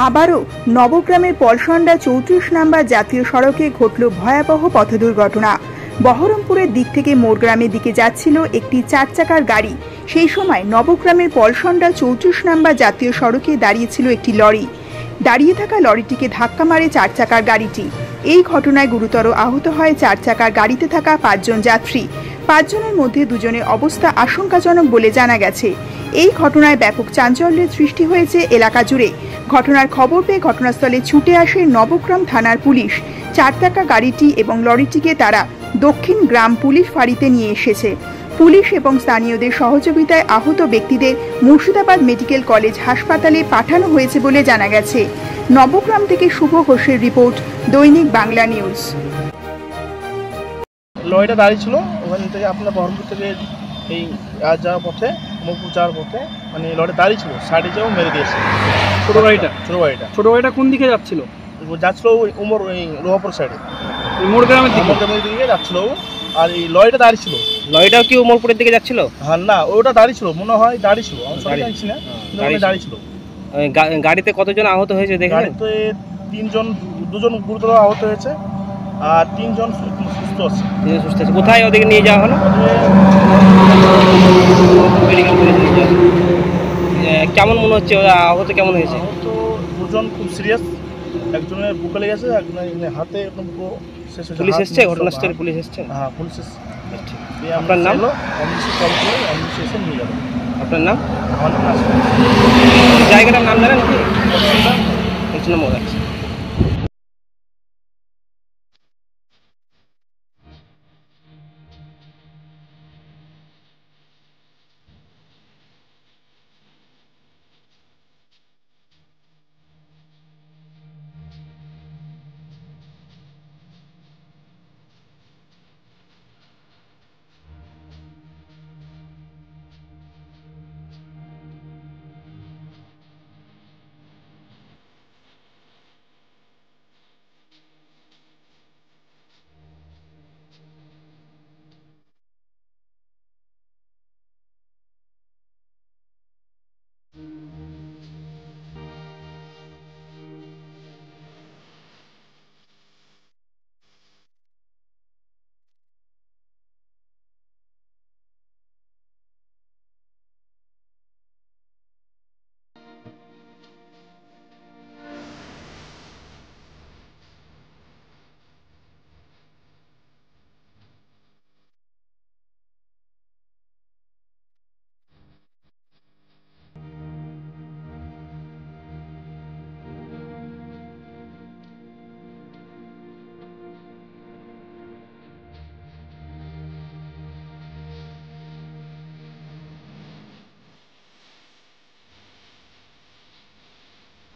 আবারও নবগ্রামের পলসন্ডা 34 নম্বর জাতীয় সড়কে ঘটল ভয়াবহ পথ দুর্ঘটনা। বহরমপুরের দিক থেকে মোরগ্রামের দিকে যাচ্ছিল একটি 4 চাকার গাড়ি। সেই সময় নবগ্রামের পলসন্ডা 34 নম্বর জাতীয় সড়কে দাঁড়িয়েছিল একটি লরি। দাঁড়িয়ে থাকা লরিটিকে ধাক্কা মারে 4 চাকার গাড়িটি। এই ঘটনায় গুরুতর আহত হয় 4 চাকার গাড়িতে থাকা 5 জন যাত্রী। 5 জনের মধ্যে 2 জনের অবস্থা আশঙ্কাজনক বলে জানা গেছে। এই ঘটনায় ব্যাপক চাঞ্চল্যের সৃষ্টি হয়েছে এলাকা জুড়ে। ঘটনার খবর পেয়ে ঘটনাস্থলে ছুটে আসে নবগ্রাম থানার পুলিশ। 4 চাকা গাড়িটি এবং লরিটিকে তারা দক্ষিণ গ্রাম পুলিশ ফাঁড়িতে নিয়ে এসেছে। পুলিশ এবং স্থানীয়দের সহযোগিতায় আহত ব্যক্তিদের মুর্শিদাবাদ মেডিকেল কলেজ হাসপাতালে পাঠানো হয়েছে বলে জানা গেছে। নবগ্রাম থেকে শুভ ঘোষের রিপোর্ট, দৈনিক বাংলা নিউজ। লরিটা দাঁড়িয়ে ছিল ওখান থেকে আপনার বহরমপুর থেকে এই যাওয়ার পথে মোকপুর যাওয়ার পথে মানে লরি দাঁড়িয়ে ছিল, সাইডে যাও মেরে দিয়েছে। ছোট গাড়িটা ছোট গাড়িটা কোন দিকে যাচ্ছিল? যাচ্ছিল উমর ওই লোহাপুর সাইডে, মোরগ্রামের দিকে যাচ্ছিল। আর এই লরিটা দাঁড়িয়ে ছিল। লরিটাও কি উমরপুরের দিকে যাচ্ছিল? হ্যাঁ না, ওটা দাঁড়িয়ে ছিল, মনে হয় দাঁড়িয়ে ছিল, আমি সঠিক জানছি না, দাঁড়িয়ে ছিল। গাড়িতে কতজন আহত হয়েছে দেখেন? গাড়িতে 3 জন, 2 জন গুরুতর আহত হয়েছে আর 3 জন সুস্থ আছে। কোথায় ওদিকে নিয়ে যাওয়া হলো? মেডিকেল কলেজে নিয়ে যাওয়া। কেমন মনে হচ্ছে আহত কেমন হয়েছে? আহত 2 জন খুব সিরিয়াস, একজনের বুকে লেগেছে, একজনের হাতে একদম পুরো শেষ হয়েছে। পুলিশ এসছে ঘটনাস্থলে? পুলিশ এসছে? হ্যাঁ পুলিশ এসছে। আপনার নাম? এসে নিয়ে যাবো। আপনার নাম? আমার নাম জায়গাটার নাম জানেন কি? 1 নম্বর আছে।